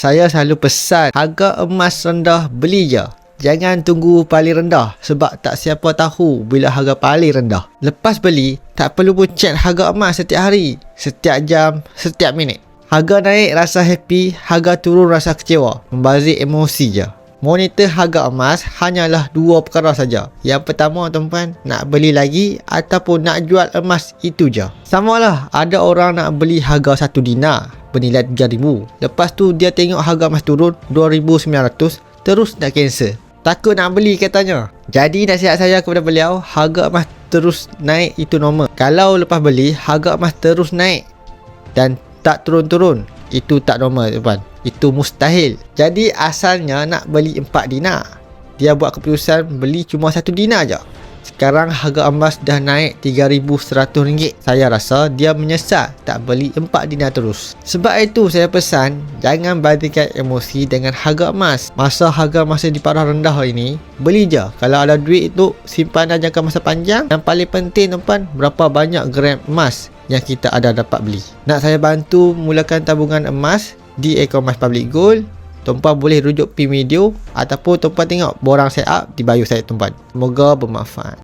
saya selalu pesan harga emas rendah beli je. Jangan tunggu paling rendah sebab tak siapa tahu bila harga paling rendah. Lepas beli, tak perlu pun cek harga emas setiap hari, setiap jam, setiap minit. Harga naik rasa happy, harga turun rasa kecewa. Membazir emosi je. Monitor harga emas hanyalah dua perkara saja. Yang pertama tuan-tuan, nak beli lagi ataupun nak jual emas, itu je. Samalah, ada orang nak beli harga 1 dinar bernilai 3,000. Lepas tu dia tengok harga emas turun 2,900, terus nak cancel. Takut nak beli katanya. Jadi nasihat saya kepada beliau, harga emas terus naik itu normal. Kalau lepas beli harga emas terus naik dan tak turun-turun, itu tak normal tuan. Itu mustahil. Jadi asalnya nak beli 4 dinar. Dia buat keputusan beli cuma 1 dinar je. Sekarang harga emas dah naik RM3,100. Saya rasa dia menyesal tak beli 4 dinar terus. Sebab itu saya pesan, jangan bandingkan emosi dengan harga emas. Masa harga masih di paras rendah ini, beli je. Kalau ada duit itu, simpanan jangka masa panjang. Yang paling penting tuan, berapa banyak gram emas yang kita ada dapat beli. Nak saya bantu mulakan tabungan emas di e-commerce Public Gold, tuan-puan boleh rujuk pin video ataupun tuan-puan tengok borang saya up di bio saya tuan-puan. Semoga bermanfaat.